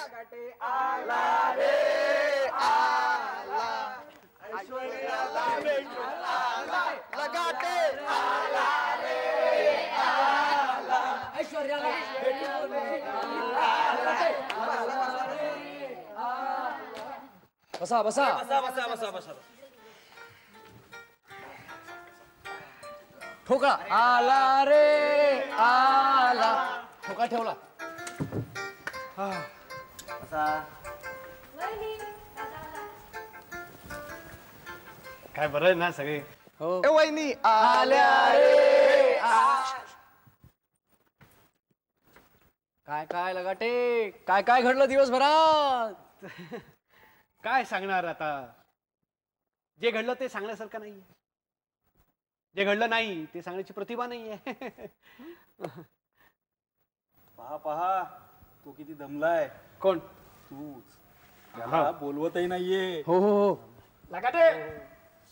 आला रे आला, ऐश्वर्याला भेटून आला लगाटे, आला रे आला, ऐश्वर्याला भेटून बसा बसा बसा बसा बसा बसा. ठोका आला रे आला, ठोका ठेवला. काय बरं आहे ना सगळे? हो वहिनी आल्या रे. काय काय लगाटे, काय काय घडलं दिवसभरात? काय सांगणार आता? जे घडलं ते सांगण्यासारखं नाही, जे घडलं नाही ते सांगण्याची प्रतिभा नाहीये. पहा पहा, तो किती दमलाय. कोण? तूच. त्याला बोलवतही नाहीये. हो हो हो. लगाटे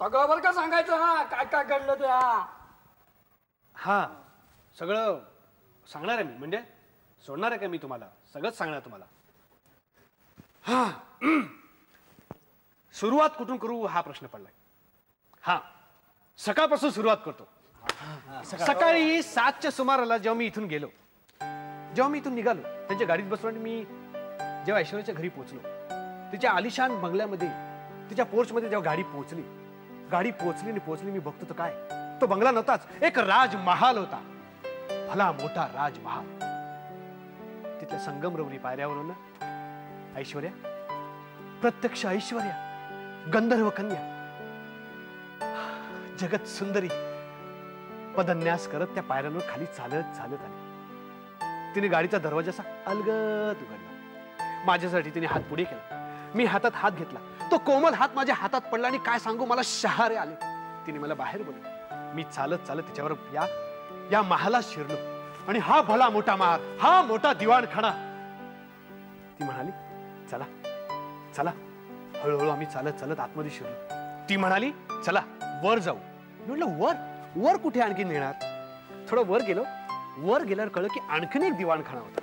सगळं बरं का सांगायचं? हा काय काय घडलं ते? हा सगळं सांगणार आहे मी. म्हणजे सोडणार आहे का मी तुम्हाला? सगळंच सांगणार तुम्हाला. हा सुरुवात कुठून करू हा प्रश्न पडलाय. हा सकाळपासून सुरुवात करतो. सकाळी 7च्या सुमाराला जेव्हा मी इथून गेलो, जेव्हा मी इथून निघालो, त्यांच्या गाडीत बसलो आणि मी जेव्हा ऐश्वर्याच्या घरी पोहोचलो, तिच्या आलिशान बंगल्यामध्ये, तिच्या पोर्चमध्ये जेव्हा गाडी पोहोचली मी बघतो तर काय, तो बंगला नव्हताच, एक राजमहाल होता. भला मोठा राजमहाल. तिथल्या संगमरवरी पायऱ्यावरून ऐश्वर्या, प्रत्यक्ष ऐश्वर्या, गंधर्व कन्या, जगत सुंदरी पदन्यास करत त्या पायऱ्यांवर खाली चालत चालत आली. तिने गाडीचा दरवाजा असा अलगद उघडला. माझ्यासाठी तिने हात पुढे केला. मी हातात हात घेतला. तो कोमल हात माझ्या हातात पडला आणि काय सांगू, मला शहारे आले. तिने मला बाहेर बोलवलं. मी चालत चालत तिच्यावर या महालात शिरलो आणि हा भला मोठा महाल, हा मोठा दिवाणखाना. ती म्हणाली चला चला. हळूहळू आम्ही चालत चालत आतमध्ये शिरलो. ती म्हणाली चला वर जाऊ. मी म्हटलं वर? वर कुठे आणखी नेणार? थोडं वर गेलो. वर गेल्यावर कळलं की आणखीन एक दिवाणखाना होता.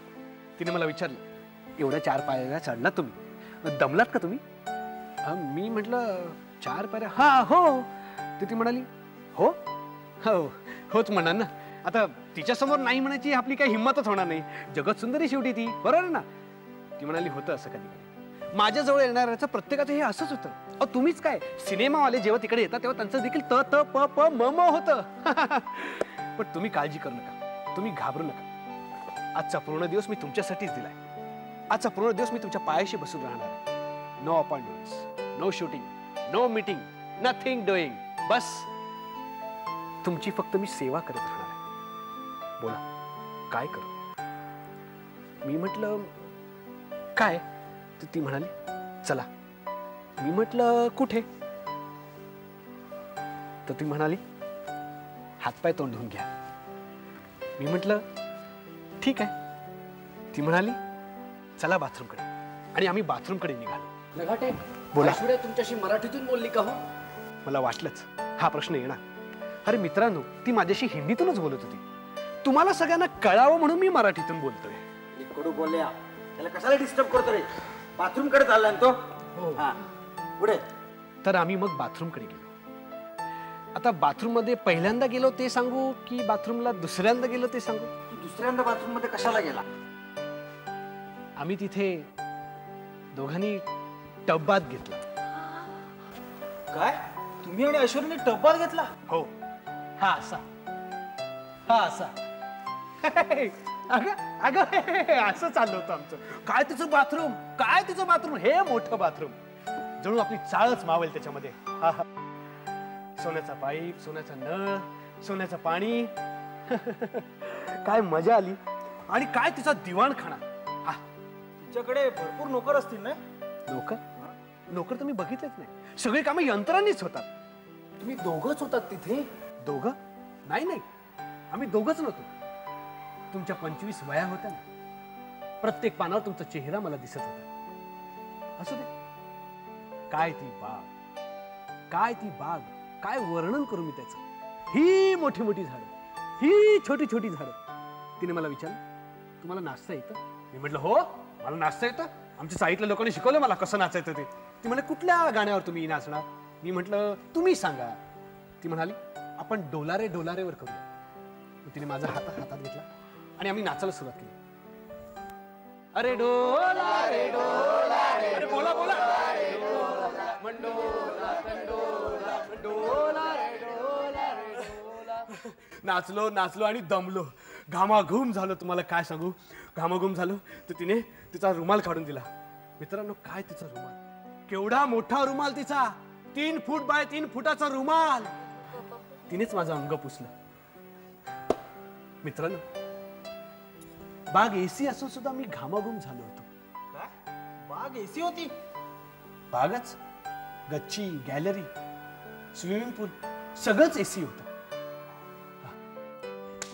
तिने मला विचारलं एवढ्या 4 पायऱ्या चढलात तुम्ही, दमलात का तुम्ही? मी म्हटलं 4 पायऱ्या? हा हो. ती म्हणाली हो हो होच म्हणा ना. आता तिच्या समोर नाही म्हणायची आपली काही हिंमतच होणार नाही. जगत सुंदरी शेवटी ती, बरोबर आहे ना? ती म्हणाली होतं असं कधी कधी. माझ्याजवळ येणाऱ्याचं प्रत्येकाचं हे असंच होतं. तुम्हीच काय, सिनेमावाले जेव्हा तिकडे येतात तेव्हा त्यांचं देखील त त प प म म होतं. पण तुम्ही काळजी करू नका, तुम्ही घाबरू नका. आजचा पूर्ण दिवस मी तुमच्यासाठीच दिलाय. आजचा पूर्ण दिवस मी तुमच्या पायाशी बसून राहणार आहे. No appointments, no shooting, no meeting, nothing doing. बस तुमची फक्त मी सेवा करत राहणार आहे. बोला काय करू? मी म्हटलं काय? तर ती म्हणाली चला. मी म्हटलं कुठे? तर ती म्हणाली हातपाय तोंड धुवून घ्या. मी म्हटलं ठीक आहे. ती म्हणाली चला बाथरूमकडे. आणि आम्ही बाथरूमकडे निघालो. लगाटे बोला. ऐश्वर्या तुमच्याशी मराठीतून बोलली का हो? मला वाटलंच हा प्रश्न येणार. अरे मित्रांनो, ती माझ्याशी हिंदीतूनच बोलत होती. तुम्हाला सगळ्यांना कळावं म्हणून मी मराठीतून बोलतोय. कडू बोलल्या त्याला कशाला डिस्टर्ब करतो रे? बाथरूम कडे चाललाय तो. हा पुढे. तर आम्ही मग बाथरूमकडे गेलो. आता बाथरूम मध्ये पहिल्यांदा गेलो ते सांगू की बाथरूमला दुसऱ्यांदा गेलो ते सांगू? तू दुसऱ्यांदा बाथरूम मध्ये कशाला गेला? आम्ही तिथे दोघांनी टब्बात घेतला. काय तुम्ही आणि ऐश्वर्याने टब्बात घेतला? हो. हा असा, हा असा. अगं असं चाललं होतं आमचं. काय तिचं बाथरूम, काय तिचं बाथरूम, हे मोठं बाथरूम. जणू आपली चाळच मावेल त्याच्यामध्ये. सोन्याचा पाईप, सोन्याचा नळ, सोन्याचं पाणी. काय मजा आली. आणि काय तिचा दिवाणखाना. तिच्याकडे भरपूर नोकर असतील ना? नोकर? नोकर तर मी बघितलेच नाही. सगळी कामं यंत्रांनीच होतात. तुम्ही दोघंच होतात तिथे? दोघं? नाही नाही, आम्ही दोघंच नव्हतो. तुमच्या 25 वया होत्या ना. प्रत्येक पानावर तुमचा चेहरा मला दिसत होता. असू दे. काय ती बाग, काय ती बाग, काय वर्णन करू मी त्याचं. ही मोठी मोठी झाडं, ही छोटी छोटी झाडं. तिने मला विचारलं तुम्हाला नाचता येतं? मी म्हटलं हो, मला नाचता येतं. आमच्या शाळेतल्या लोकांनी शिकवलं मला कसं नाचायचं ते. ती म्हणे कुठल्या गाण्यावर तुम्ही नाचणार? मी म्हटलं तुम्ही सांगा. ती म्हणाली आपण डोलारे डोलारेवर करूया. तिने माझा हातात घेतला आणि आम्ही नाचायला सुरुवात केली. अरे डोला रे डोला रे, अरे बोला बोला. नाचलो नाचलो आणि दमलो, घामाघूम झालो. तुम्हाला काय सांगू, घामाघूम झालो. तर तिने तिचा रुमाल काढून दिला. मित्रांनो, काय तिचा रुमाल, केवढा मोठा रुमाल तिचा, 3 फूट बाय 3 फुटाचा रुमाल. तिनेच माझं अंग पुसलं. मित्रांनो, बाग एसी असून सुद्धा मी घामाघूम झालो होतो. बाग एसी होती? बागच, गच्ची, गॅलरी, स्विमिंग पूल सगळंच एसी होतं.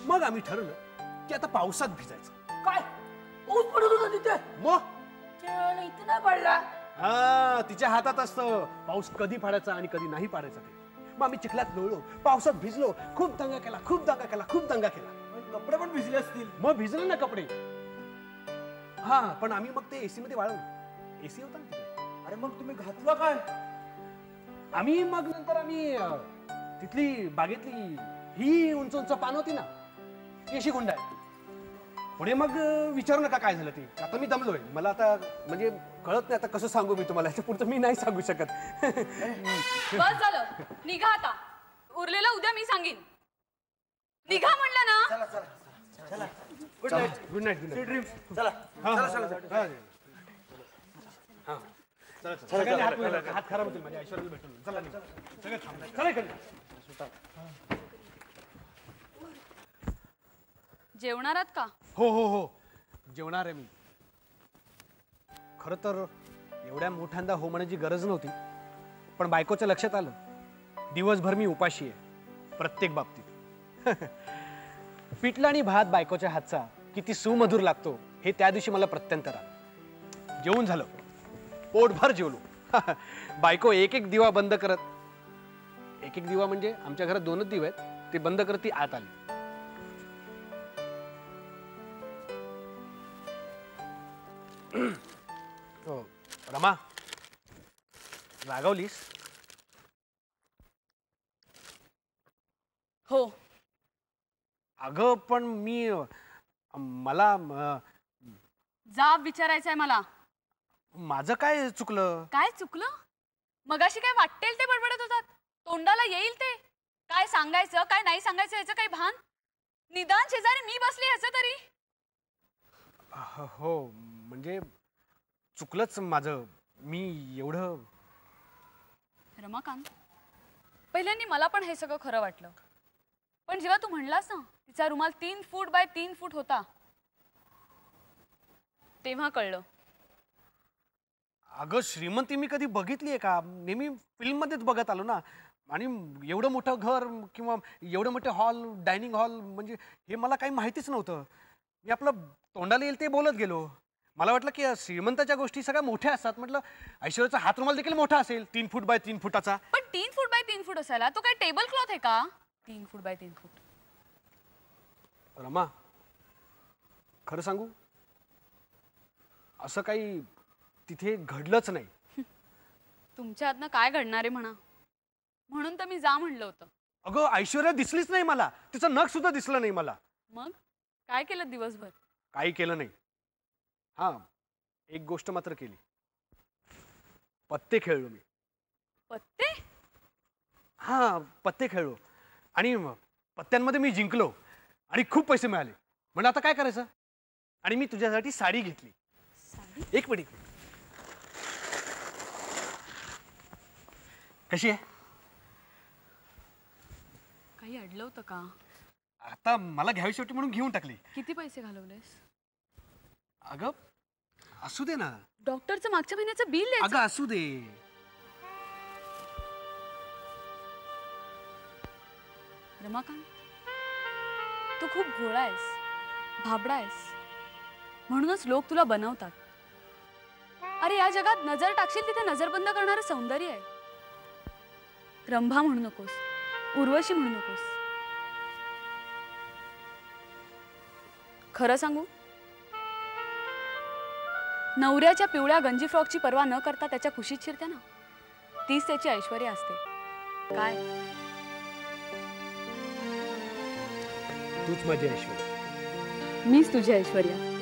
मग आम्ही ठरवलं की आता पावसात भिजायचं. काय पाऊस पडत होता तिथे? मग इथे नाही पडला. हा, तिच्या हातात असतं पाऊस कधी पडायचा आणि कधी नाही पडायचा ते. मग आम्ही चिखलात लोळलो, पावसात भिजलो, खूप दंगा केला, खूप दंगा केला, खूप दंगा केला. कपडे पण भिजले असतील. मग भिजले ना कपडे. हा, पण आम्ही मग ते एसी मध्ये वाळवलं. एसी होता ना तिथे. अरे मग तुम्ही घातलं काय? आम्ही मग नंतर तिथली बागेतली ही उंच उंच पान होती ना, ती अशी गुंडाळली. पुढे मग विचारू नका काय झालं ते. आता मी दमलोय. मला आता म्हणजे कळत नाही आता कसं सांगू मी तुम्हाला. याच्या पुढचं मी नाही सांगू शकत. बस झालं, निघा आता. उरलेला उद्या मी सांगेन. निघा म्हणलं ना. चला चला चला. Good night. Good night. Good night. चला चला चला. सगळ्यांनी हात खराब होतील माझ्या. ऐश्वर्याला भेटून चला निघा. सगळे थांबले. चला इकडे. जेवणार आहात का? हो हो हो, जेवणार आहे मी. खरं तर एवढ्या मोठ्यांदा हो म्हणायची गरज नव्हती, पण बायकोच्या लक्षात आलं दिवसभर मी उपाशी आहे प्रत्येक बाबतीत. पिठलं आणि भात बायकोच्या हातचा किती सुमधुर लागतो हे त्या दिवशी मला प्रत्यंतर आलं. जेवून झालं, पोटभर जेवलो. बायको एक एक दिवा बंद करत, एक एक दिवा म्हणजे आमच्या घरात 2च दिवे आहेत, ते बंद करत ती आत आली. हो रमा, रागवलीस? हो. अगं पण मला जाब विचारायचंय मला. माझं काय चुकलं? काय चुकलं? मगाशी काय वाटेल ते बडबडत होतात. तोंडाला येईल ते. काय सांगायचं काय नाही सांगायचं याचं काही भान? निदान शेजारी मी बसली याचं तरी. हो म्हणजे चुकलंच माझं. मी एवढं. रमाकांत, पहिल्यांदा मला पण हे सगळं खरं वाटलं, पण जेव्हा तू म्हणलास ना तिचा रुमाल 3 फूट बाय 3 फूट होता, तेव्हा कळलं. अगं श्रीमंती मी कधी बघितली आहे का? नेहमी फिल्म मध्येच बघत आलो ना. आणि एवढं मोठं घर किंवा एवढं मोठं हॉल, डायनिंग हॉल म्हणजे हे मला काही माहितीच नव्हतं. मी आपलं तोंडाला येईल ते बोलत गेलो. मला वाटलं की श्रीमंताच्या गोष्टी सगळ्या मोठ्या असतात. म्हटलं ऐश्वर्याचा हात रुमाल देखील मोठा असेल, 3 फूट बाय 3 फुटाचा. पण 3 फूट बाय 3 फूट असायला तो काय टेबल क्लॉथ आहे का? 3 फूट बाय 3 फूट. रमा, खरं सांगू, असं काही तिथे घडलंच नाही. तुमच्या हातनं काय घडणार आहे म्हणा, म्हणून तर मी जा म्हणलं होतं. अगं ऐश्वर्या दिसलीच नाही मला. तिचं नख सुद्धा दिसलं नाही मला. मग काय केलं दिवसभर? काही केलं नाही. हा, एक गोष्ट मात्र केली. पत्ते खेळलो मी. पत्ते? हा, पत्ते खेळलो आणि पत्त्यांमध्ये मी जिंकलो आणि खूप पैसे मिळाले. म्हणजे आता काय करायचं? आणि मी तुझ्यासाठी साडी घेतली. एक मिनिट. कशी आहे? काही अडलं होतं का? आता मला घ्यावी शेवटी म्हणून घेऊन टाकली. किती पैसे घालवलेस? अगं असू दे ना. डॉक्टरचं मागच्या महिन्याचं बिल द्यायचं. अगं असू दे. रमाकांत, तू खूप भोळा आहेस, भाबडा आहेस, म्हणूनच लोक तुला बनवतात. अरे या जगात नजर टाकशील तिथे नजरबंद करणारं सौंदर्य आहे. रंभा म्हणू नकोस, उर्वशी म्हणू नकोस. खरं सांगू, नवऱ्याच्या पिवळ्या गंजी फ्रॉकची पर्वा न करता त्याच्या कुशीत शिरते ना, तीच त्याची ऐश्वर्या असते. काय तूच माझी ऐश्वर्या. मीच तुझी ऐश्वर्या.